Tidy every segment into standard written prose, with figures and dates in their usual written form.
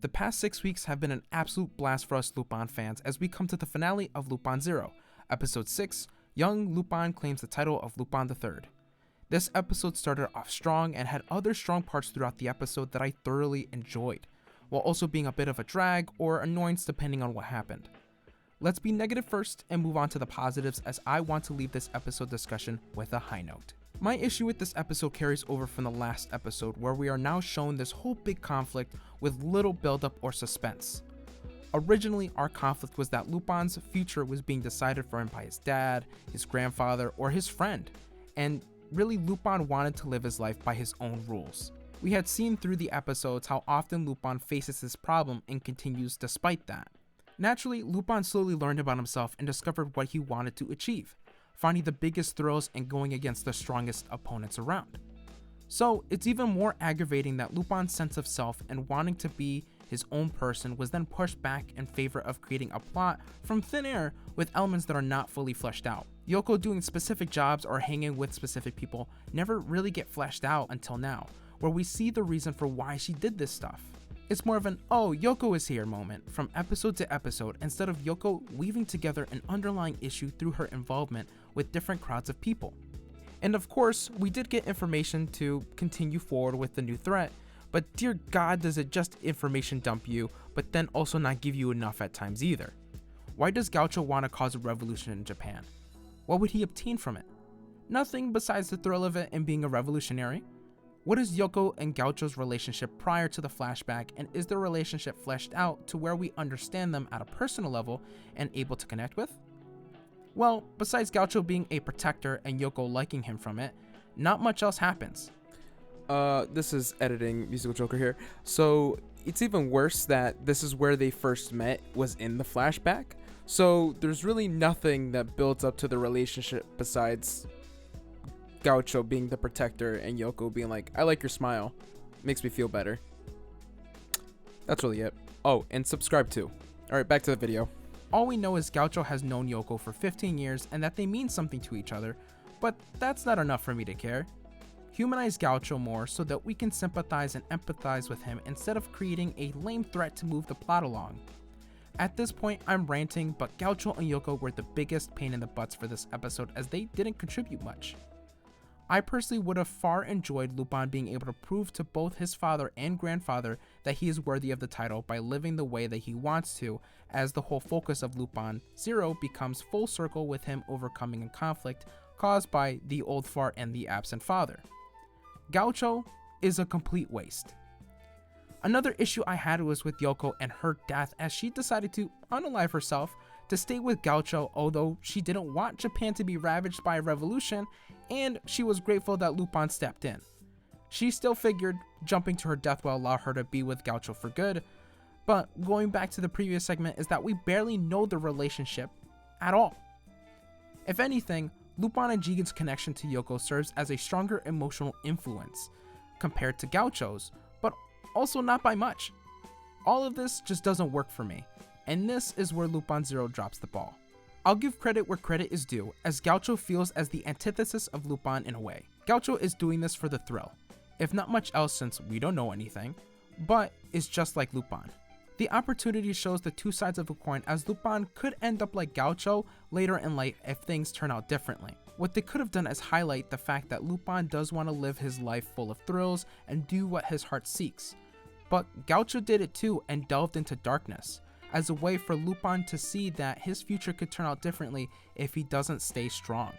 The past 6 weeks have been an absolute blast for us Lupin fans as we come to the finale of Lupin Zero, Episode 6, Young Lupin claims the title of Lupin III. This episode started off strong and had other strong parts throughout the episode that I thoroughly enjoyed, while also being a bit of a drag or annoyance depending on what happened. Let's be negative first and move on to the positives, as I want to leave this episode discussion with a high note. My issue with this episode carries over from the last episode, where we are now shown this whole big conflict with little buildup or suspense. Originally, our conflict was that Lupin's future was being decided for him by his dad, his grandfather, or his friend, and really Lupin wanted to live his life by his own rules. We had seen through the episodes how often Lupin faces this problem and continues despite that. Naturally, Lupin slowly learned about himself and discovered what he wanted to achieve, finding the biggest thrills and going against the strongest opponents around. So it's even more aggravating that Lupin's sense of self and wanting to be his own person was then pushed back in favor of creating a plot from thin air with elements that are not fully fleshed out. Yoko doing specific jobs or hanging with specific people never really get fleshed out until now, where we see the reason for why she did this stuff. It's more of an "oh, Yoko is here" moment from episode to episode, instead of Yoko weaving together an underlying issue through her involvement with different crowds of people. And of course, we did get information to continue forward with the new threat, but dear God, does it just information dump you, but then also not give you enough at times either. Why does Gaucho want to cause a revolution in Japan? What would he obtain from it? Nothing besides the thrill of it and being a revolutionary. What is Yoko and Gaucho's relationship prior to the flashback, and is their relationship fleshed out to where we understand them at a personal level and able to connect with? Well, besides Gaucho being a protector and Yoko liking him from it, not much else happens. This is editing Musical Joker here. So it's even worse that this is where they first met, was in the flashback. So there's really nothing that builds up to the relationship besides Gaucho being the protector and Yoko being like, "I like your smile, makes me feel better." That's really it. Oh, and subscribe too. Alright, back to the video. All we know is Gaucho has known Yoko for 15 years and that they mean something to each other, but that's not enough for me to care. Humanize Gaucho more so that we can sympathize and empathize with him instead of creating a lame threat to move the plot along. At this point, I'm ranting, but Gaucho and Yoko were the biggest pain in the butts for this episode as they didn't contribute much. I personally would have far enjoyed Lupin being able to prove to both his father and grandfather that he is worthy of the title by living the way that he wants to, as the whole focus of Lupin Zero becomes full circle with him overcoming a conflict caused by the old fart and the absent father. Gaucho is a complete waste. Another issue I had was with Yoko and her death, as she decided to unalive herself to stay with Gaucho, although she didn't want Japan to be ravaged by a revolution, and she was grateful that Lupin stepped in. She still figured jumping to her death will allow her to be with Gaucho for good, but going back to the previous segment is that we barely know the relationship at all. If anything, Lupin and Jigen's connection to Yoko serves as a stronger emotional influence compared to Gaucho's, but also not by much. All of this just doesn't work for me, and this is where Lupin Zero drops the ball. I'll give credit where credit is due, as Gaucho feels as the antithesis of Lupin in a way. Gaucho is doing this for the thrill, if not much else since we don't know anything, but is just like Lupin. The opportunity shows the two sides of a coin, as Lupin could end up like Gaucho later in life if things turn out differently. What they could have done is highlight the fact that Lupin does want to live his life full of thrills and do what his heart seeks. But Gaucho did it too and delved into darkness, as a way for Lupin to see that his future could turn out differently if he doesn't stay strong.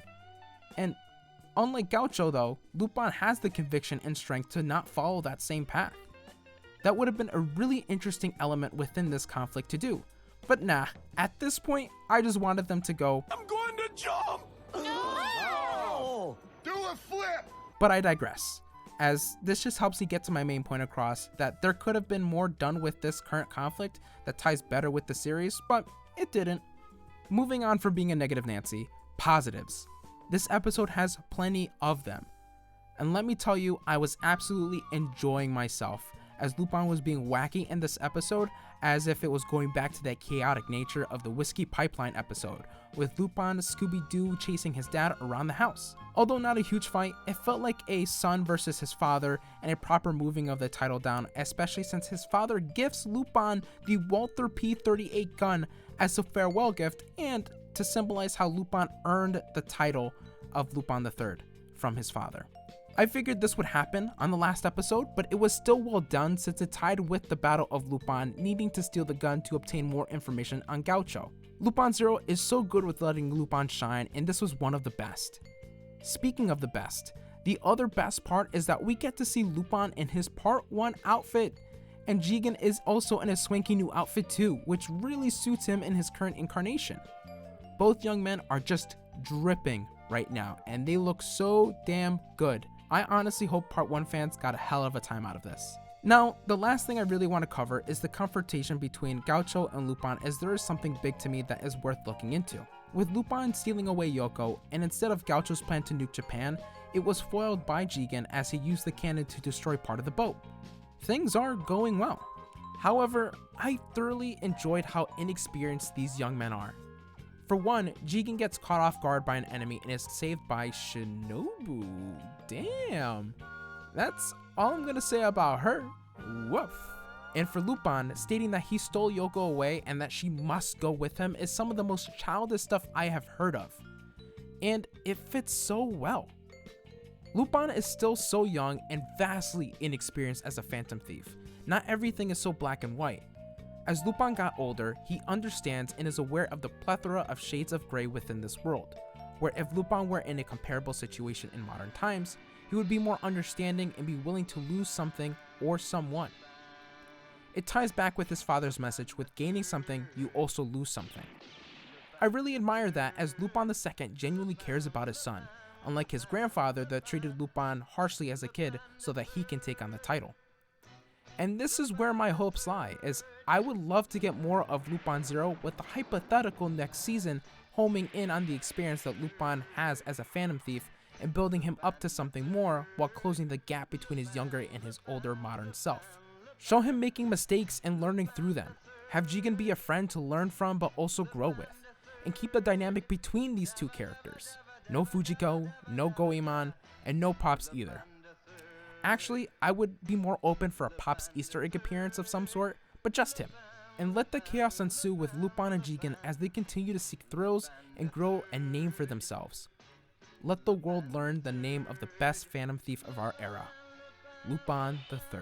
And unlike Gaucho though, Lupin has the conviction and strength to not follow that same path. That would have been a really interesting element within this conflict to do. But nah, at this point, I just wanted them to go, "I'm going to jump!" No! Do a flip! But I digress, as this just helps me get to my main point across, that there could have been more done with this current conflict that ties better with the series, but it didn't. Moving on from being a negative Nancy, positives. This episode has plenty of them. And let me tell you, I was absolutely enjoying myself, as Lupin was being wacky in this episode, as if it was going back to that chaotic nature of the Whiskey Pipeline episode, with Lupin Scooby-Doo chasing his dad around the house. Although not a huge fight, it felt like a son versus his father and a proper moving of the title down, especially since his father gifts Lupin the Walther P38 gun as a farewell gift and to symbolize how Lupin earned the title of Lupin III from his father. I figured this would happen on the last episode, but it was still well done since it tied with the battle of Lupin needing to steal the gun to obtain more information on Gaucho. Lupin Zero is so good with letting Lupin shine, and this was one of the best. Speaking of the best, the other best part is that we get to see Lupin in his Part 1 outfit, and Jigen is also in a swanky new outfit too, which really suits him in his current incarnation. Both young men are just dripping right now, and they look so damn good. I honestly hope Part 1 fans got a hell of a time out of this. Now, the last thing I really want to cover is the confrontation between Gaucho and Lupin, as there is something big to me that is worth looking into. With Lupin stealing away Yoko, and instead of Gaucho's plan to nuke Japan, it was foiled by Jigen as he used the cannon to destroy part of the boat. Things are going well. However, I thoroughly enjoyed how inexperienced these young men are. For one, Jigen gets caught off guard by an enemy and is saved by Shinobu. Damn. That's all I'm gonna say about her. Woof. And for Lupin, stating that he stole Yoko away and that she must go with him is some of the most childish stuff I have heard of. And it fits so well. Lupin is still so young and vastly inexperienced as a phantom thief. Not everything is so black and white. As Lupin got older, he understands and is aware of the plethora of shades of gray within this world, where if Lupin were in a comparable situation in modern times, he would be more understanding and be willing to lose something or someone. It ties back with his father's message, with gaining something, you also lose something. I really admire that, as Lupin II genuinely cares about his son, unlike his grandfather that treated Lupin harshly as a kid so that he can take on the title. And this is where my hopes lie, as I would love to get more of Lupin Zero, with the hypothetical next season homing in on the experience that Lupin has as a phantom thief and building him up to something more while closing the gap between his younger and his older modern self. Show him making mistakes and learning through them. Have Jigen be a friend to learn from but also grow with, and keep the dynamic between these two characters. No Fujiko, no Goemon, and no Pops either. Actually, I would be more open for a Pops Easter egg appearance of some sort, but just him. And let the chaos ensue with Lupin and Jigen as they continue to seek thrills and grow a name for themselves. Let the world learn the name of the best phantom thief of our era, Lupin III.